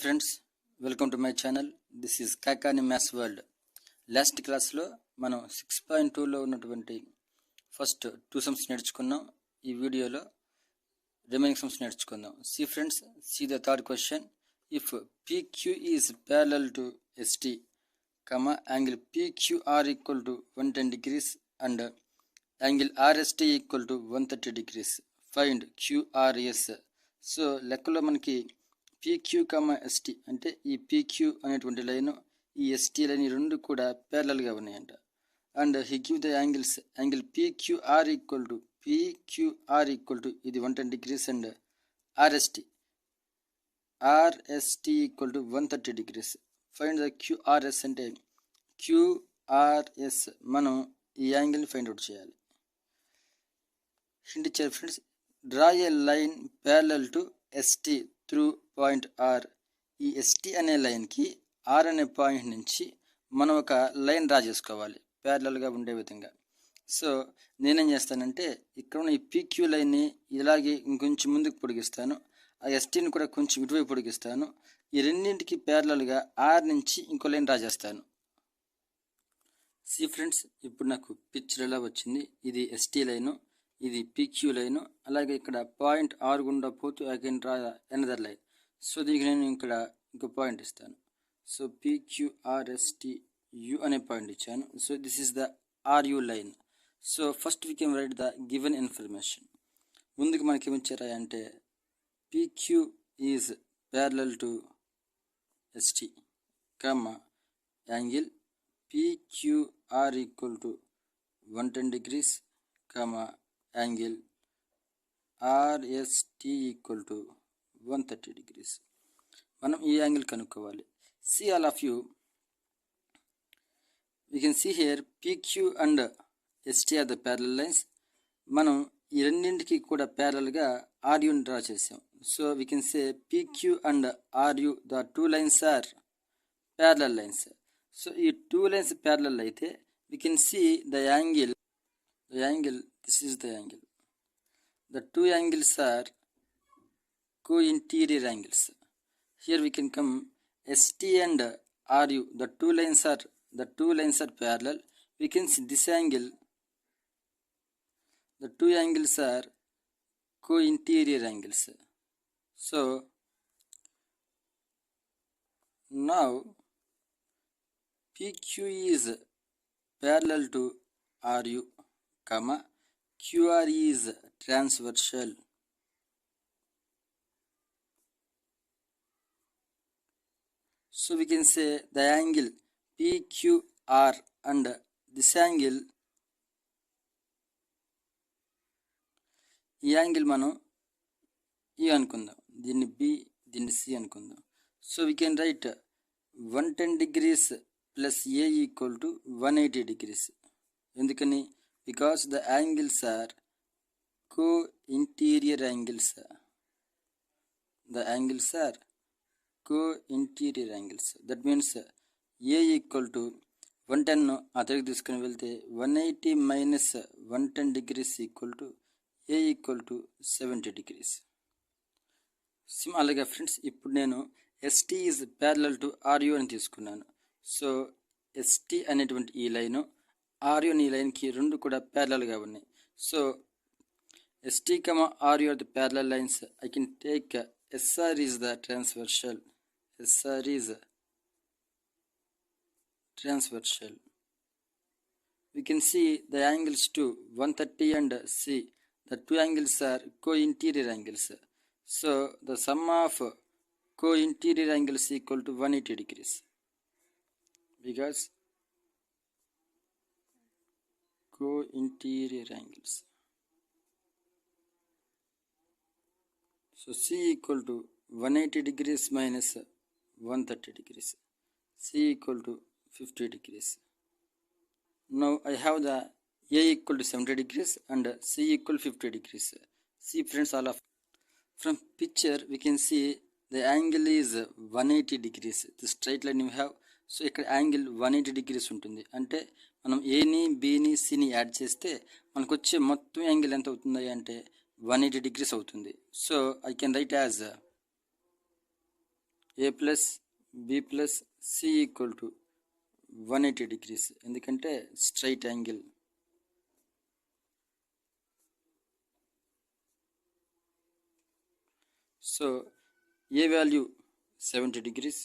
Friends, welcome to my channel. This is Kakani maths world. Last క్లాస్లో మనం 6.2లో ఉన్నటువంటి first 2 sums నేర్చుకున్నాం. ఈ వీడియోలో రిమైనింగ్ సమ్స్ నేర్చుకుందాం. See friends, see the third question. If PQ is parallel to ST, angle PQR equal to 110 degrees and angle RST equal to 130 degrees. Find QRS. So లెక్కలో మనకి PQ, ST అంటే ఈ PQ అనేటువంటి line, ఈ ST line, ఈ రెండు కూడా ప్యారలల్గా ఉన్నాయంట. And he give the angle PQR equal to ఇది 110 degrees and RST equal to 130 degrees. Find the QRS అంటే QRS మనం ఈ యాంగిల్ని ఫైండ్ అవుట్ చేయాలి. హింట్ ఇచ్చారు friends. Draw A line parallel to ST through point R. ఈ ST అనే లైన్కి R అనే పాయింట్ నుంచి మనం ఒక లైన్ డ్రా చేసుకోవాలి ప్యారలల్గా ఉండే విధంగా. సో నేనేం చేస్తానంటే ఇక్కడ ఉన్న ఈ PQ లైన్ని ఇలాగే ఇంకొంచెం ముందుకు పొడిగిస్తాను, ఆ STని కూడా కొంచెం ఇటువైపు పొడిగిస్తాను. ఈ రెండింటికి ప్యారలల్గా R నుంచి ఇంకో లైన్ డ్రా చేస్తాను. సి ఫ్రెండ్స్, ఇప్పుడు నాకు పిక్చర్ ఎలా వచ్చింది. ఇది ST లైను, ఇది PQ లైను, అలాగే ఇక్కడ పాయింట్ R గుండా పోతూ I can draw another line. So దీనికి నేను ఇక్కడ ఇంకో పాయింట్ ఇస్తాను. సో PQRSTU అనే పాయింట్ ఇచ్చాను. So this is the RU line. So first we can right the given information. ముందుకు మనకి ఏమిచ్చారా అంటే PQ is parallel to ST, angle PQR equal to 110 degrees, angle RST equal to 130 degrees. మనం ఈ angle కనుక్కోవాలి. See all of you, we can see here PQ and ST are the parallel lines. మనం ఈ రెండింటికి కూడా ప్యారలల్గా RUని draw చేసాం. So we can say PQ and RU, the two lines are parallel lines. So ఈ 2 lines parallel అయితే we can see the angle, this is the angle. The 2 angles are co-interior angles. Here we can come ST and RU, the two lines are parallel. We can see this angle, the 2 angles are co-interior angles. So now PQ is parallel to RU, QR is transversal. So we can say the angle PQR and this angle, ఈ angle మనం E అనుకుందాం, దీన్ని B, దీన్ని C అనుకుందాం. So we can write 110 degrees plus A equal to 180 degrees. ఎందుకని? Because the angles are co-interior angles. The angles are co-interior angles. That means A equal to 110 అతడికి తీసుకుని వెళ్తే 180 minus 110 degrees equal to A equal to 70 degrees. అలాగే friends, ఇప్పుడు నేను ST is parallel to RU అని తీసుకున్నాను. So ST అనేటువంటి ఈ లైను, RU అనే ఈ లైన్కి రెండు కూడా ప్యారలల్గా ఉన్నాయి. So ST, RU are the parallel lines. I can take SR is the transversal. SR is transversal. We can see the angles to 130 and C. The 2 angles are co-interior angles. So the sum of co-interior angles equal to 180 degrees. Because co-interior angles. So C equal to 180 degrees minus 130 degrees. C equal to 50 degrees. Now I have the A equal to 70 degrees and C equal to 50 degrees. See friends, all of from picture we can see the angle is 180 degrees. The straight line you have. So ఇక్కడ angle 180 degrees ఉంటుంది. అంటే మనం ఏని, బీని, సిని add చేస్తే మనకు వచ్చే మొత్తం యాంగిల్ ఎంత అవుతుంది అంటే 180 degrees అవుతుంది. So I can write as A plus B plus C equal to 180 degrees, ఎందుకంటే straight angle. So A value 70 degrees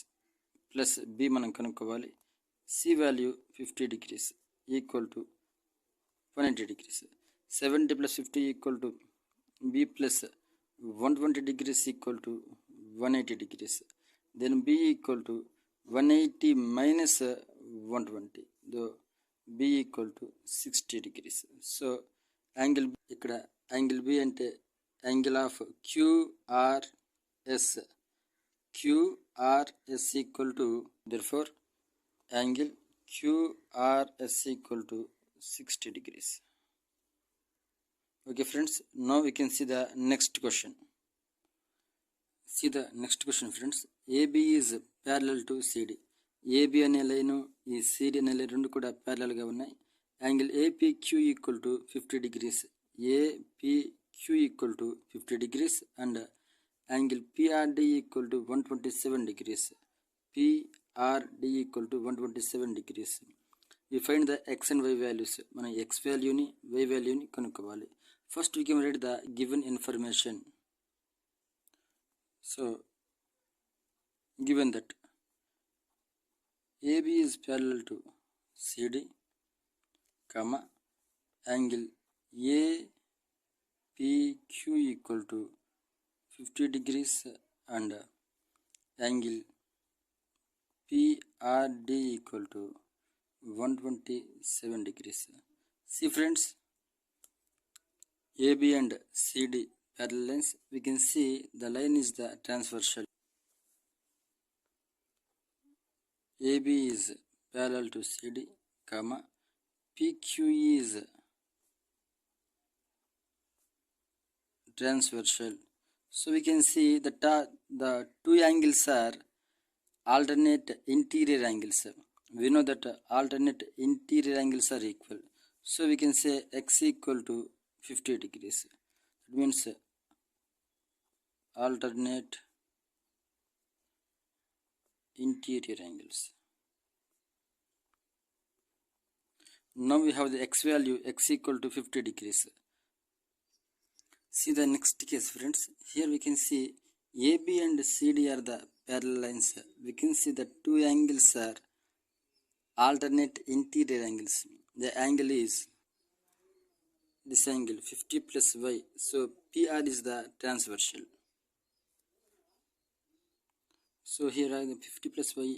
plus B మనం కనుక్కోవాలి. C value 50 degrees equal to 180 degrees. 70 plus 50 equal to b plus 120 degrees equal to 180 degrees. Then b equal to 180 minus 120. Though b equal to 60 degrees. So angle b ikkada angle b ante angle of QRS. QRS equal to, therefore angle QRS equal to 60 degrees. Okay friends, now we can see the next question. See the next question friends. AB is parallel to CD. AB అనే line ఈ CD అనే line రెండు కూడా parallel గా ఉన్నాయి. Angle APQ equal to 50 degrees. APQ equal to 50 degrees and angle PRD equal to 127 degrees. PRD equal to 127 degrees. We find the x and y values. మనం x వాల్యూని y వాల్యూని కనుక్కోవాలి. First we can read the given information. So given that AB is parallel to CD, comma angle APQ equal to 50 degrees and angle PRD equal to 127 degrees. See friends, AB and CD parallel lines. We can see the line is the transversal. AB is parallel to CD, comma PQ is transversal. So we can see the two angles are alternate interior angles. We know that alternate interior angles are equal. So we can say x equal to 50 degrees. It means alternate interior angles. Now we have the x value, x equal to 50 degrees. See the next case friends. Here we can see AB and CD are the parallel lines. We can see the two angles are alternate interior angles. The angle is this angle 50 plus y. So PR is the transversal. So here are the 50 plus y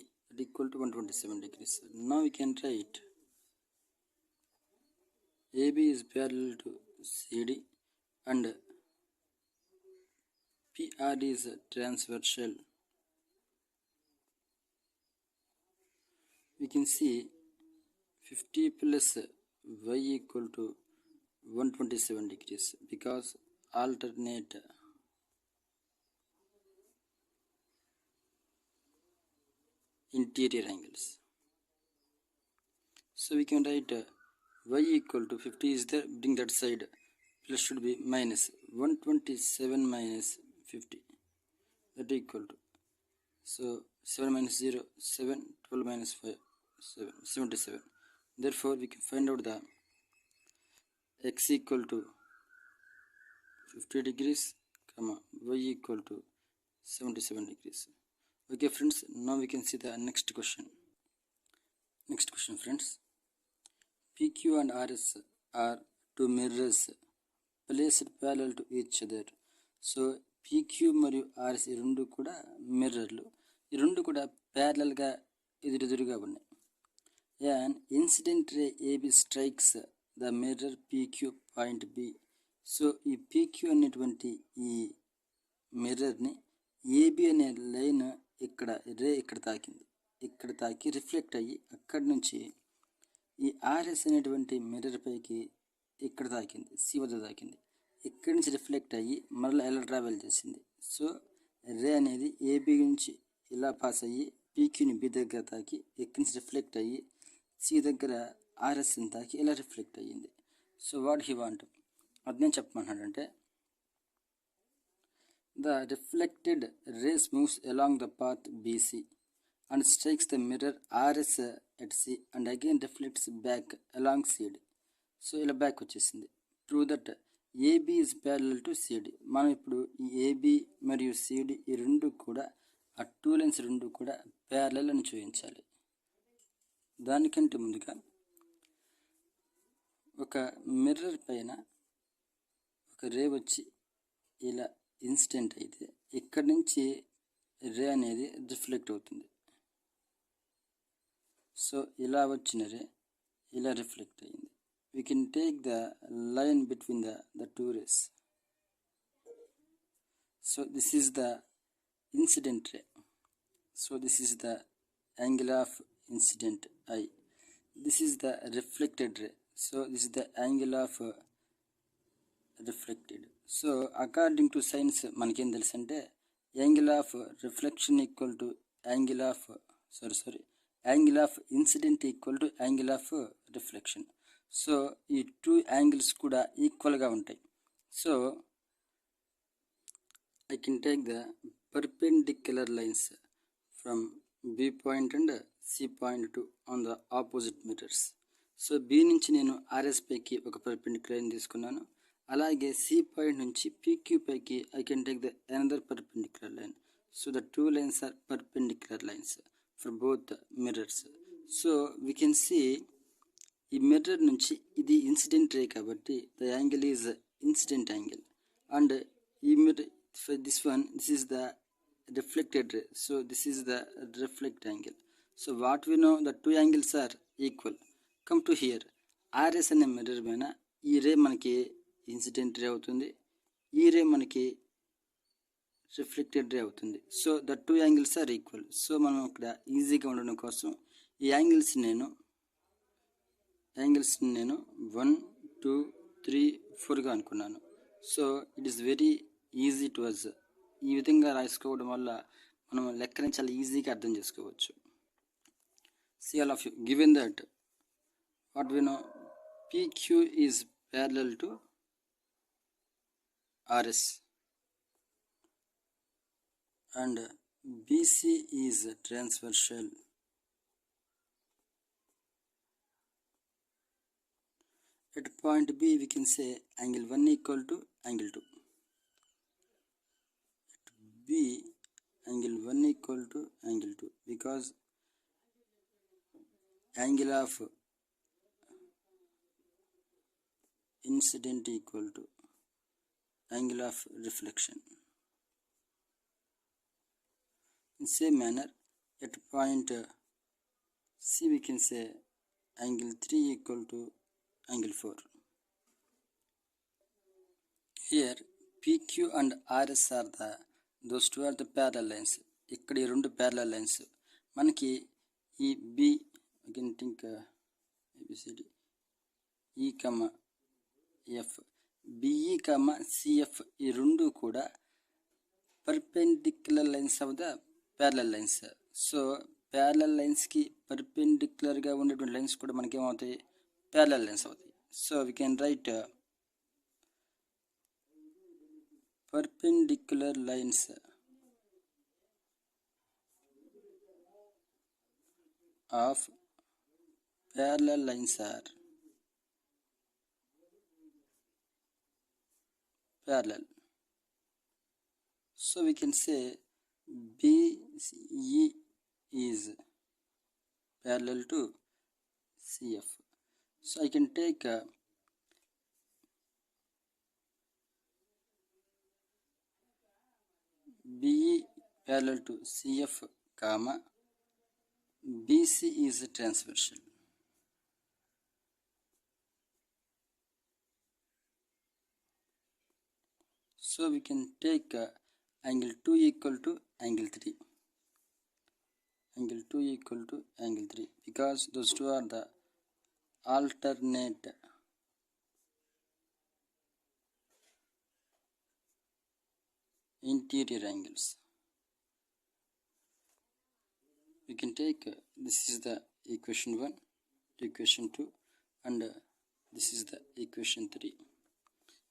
equal to 127 degrees. Now we can write AB is parallel to CD and PR is transversal. We can see 50 plus y equal to 127 degrees because alternate interior angles. So we can write y equal to 50 is there, bring that side, plus should be minus 127 minus 50, that equal to, so 7 minus 0, 7, 12 minus 5, 7, 77. Therefore we can find out the x equal to 50 degrees, comma y equal to 77 degrees. Okay friends, now we can see the next question. Next question friends. PQ and RS are two mirrors placed parallel to each other. So PQ మరియు RS ఈ రెండు కూడా మిర్రర్లు. ఈ రెండు కూడా ప్యారలల్గా ఎదురెదురుగా ఉన్నాయి. An incident ray AB strikes the mirror PQ point B. So ఈ PQ అనేటువంటి ఈ మిర్రర్ని AB అనే లైన్ ఇక్కడ రే ఇక్కడ తాకి రిఫ్లెక్ట్ అయ్యి అక్కడి నుంచి ఈ RS అనేటువంటి మిర్రర్ పైకి ఇక్కడ తాకింది, సి వద్ద తాకింది. ఇక్కడి నుంచి రిఫ్లెక్ట్ అయ్యి మరలా ఎలా ట్రావెల్ చేసింది. సో రే అనేది ఏబి నుంచి ఇలా పాస్ అయ్యి పీక్యూని బి దగ్గర తాకి ఇక్కడి నుంచి రిఫ్లెక్ట్ అయ్యి సి దగ్గర ఆర్ఎస్ని తాకి ఇలా రిఫ్లెక్ట్ అయ్యింది. సో వాట్ హీ వాంట్, అది నేను చెప్పమన్నాడంటే The reflected rays moves along the path BC and strikes the mirror RS at C and again reflects back along CD. So ఇలా బ్యాక్ వచ్చేసింది. Prove that AB is parallel to CD. మనం ఇప్పుడు ఈ AB మరియు CD ఈ రెండు కూడా ఆ టూ లైన్స్ రెండు కూడా ప్యారలల్ అని చూపించాలి. దానికంటే ముందుగా ఒక మిర్రర్ పైన ఒక రే వచ్చి ఇలా ఇన్సిడెంట్ అయితే ఇక్కడి నుంచి రే అనేది రిఫ్లెక్ట్ అవుతుంది. సో ఇలా వచ్చిన రే ఇలా రిఫ్లెక్ట్ అయ్యింది. We can take the line between the two rays. So this is the incident ray. So this is the angle of incident I. This is the reflected ray. So this is the angle of reflected. So according to science మనకి ఏం తెలుసు అంటే angle of reflection equal to angle of angle of incident equal to angle of reflection. So ఈ two angles కూడా ఈక్వల్గా ఉంటాయి. So I can take the perpendicular lines from B point and C point to on the opposite mirrors. So B నుంచి నేను RS పైకి ఒక perpendicular line తీసుకున్నాను. అలాగే సి పాయింట్ నుంచి పీక్యూ పైకి I can take the another perpendicular line. So the two lines are perpendicular lines for both mirrors. So we can see ఈ mirror నుంచి ఇది ఇన్సిడెంట్ రే కాబట్టి the angle is incident angle and ఈ mirror for this is the reflected ray. So this is the reflect angle. So what we know the two angles are equal. Come to here RS అనే mirror పైన ఈ రే మనకి incident ray అవుతుంది, ఈ రే మనకి reflected ray అవుతుంది. So the two angles are equal. So మనం ఇక్కడ ఈజీగా ఉండడం కోసం ఈ యాంగిల్స్ నేను 1, 2, 3, 4గా అనుకున్నాను. So it is very easy to us. ఈ విధంగా రాసుకోవడం వల్ల మనం లెక్కని చాలా ఈజీగా అర్థం చేసుకోవచ్చు. See all of you given that what we know PQ is parallel to RS and BC is transversal. At point B we can say angle 1 equal to angle 2. At B angle 1 equal to angle 2 because angle of incident equal to angle of reflection. In same manner at point C we can say angle 3 equal to angle 4. Here PQ and RS are those two are the parallel lines. ఇక్కడ ఈ రెండు parallel lines. మనకి ఈ B I can think ABCD E, F BE, CF ఈ రెండు కూడా perpendicular lines of the parallel lines. So parallel lines కి perpendicular గా ఉండేటువంటి లైన్స్ కూడా మనకి ఏమవుతాయి parallel lines అవుతాయి. So we can write perpendicular lines of parallel lines are parallel. So we can say BE is parallel to CF. So I can take BE parallel to CF, BC is transversal. So we can take angle 2 equal to angle 3. Angle 2 equal to angle 3 because those two are the alternate interior angles. We can take this is the equation 1, equation 2 and this is the equation 3.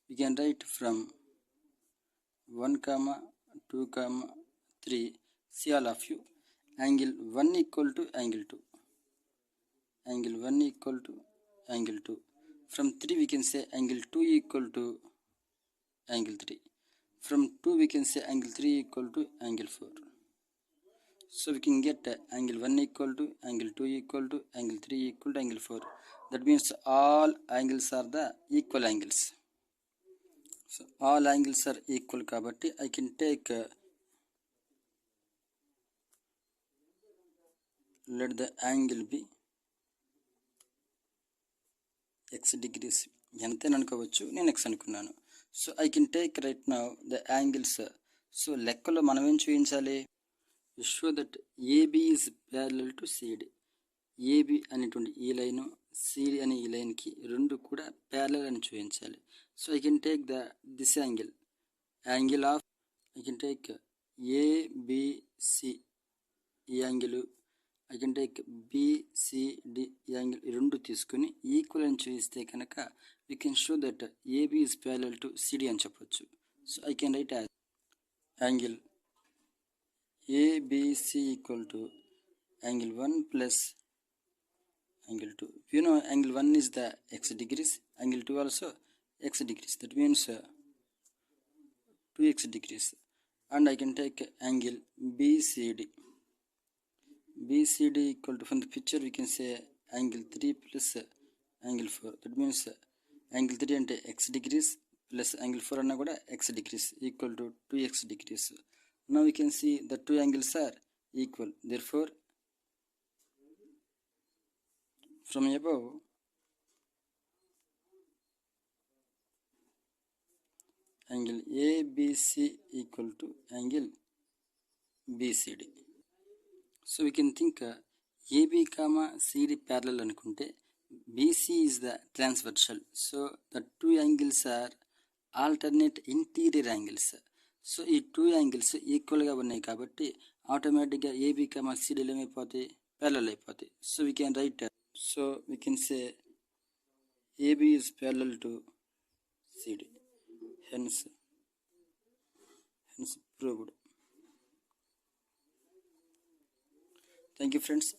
We can write from 1, 2, 3. See all of you. Angle 1 equal to angle 2. Angle 1 equal to angle 2. From 3 we can say angle 2 equal to angle 3. From 2 we can say angle 3 equal to angle 4. So we can get angle 1 equal to angle 2 equal to angle 3 equal to angle 4. That means all angles are the equal angles. So all angles are equal kabatti I can take let the angle be x degrees. ఎంత అనుకోవచ్చు, నేను x అనుకున్నాను. So I can take right now the angles. So లెక్కలో మనం ఏం చూపించాలి, show that AB is parallel to CD. AB అనేటువంటి ఈ లైను, సిడి అనే ఈ లైన్కి రెండు కూడా ప్యారలల్ అని చూపించాలి. So I can take this angle of I can take ABC ఈ angle, I can take BCD ఈ యాంగిల్, ఈ రెండు తీసుకుని ఈక్వల్ అని చూపిస్తే కనుక we can show that AB is parallel to CD అని చెప్పొచ్చు. So I can write as angle ABC equal to angle 1 plus angle 2. You know angle 1 is the x degrees, angle 2 also x degrees. That means 2x degrees. And I can take angle BCD. BCD equal to, from the picture we can say angle 3 plus angle 4. That means angle 3 ante x degrees plus angle 4 anna kuda x degrees equal to 2x degrees. Now we can see the two angles are equal. Therefore from above angle ABC equal to angle BCD. So we can think AB comma CD parallel anukunte BC is the transversal. So the two angles are alternate interior angles. So ఈ two angles ఈక్వల్గా ఉన్నాయి కాబట్టి ఆటోమేటిక్గా AB comma సిడీలు ఏమైపోతాయి, parallel అయిపోతాయి. So we can write, so we can say AB is parallel to CD. Hence proved. Thank you friends.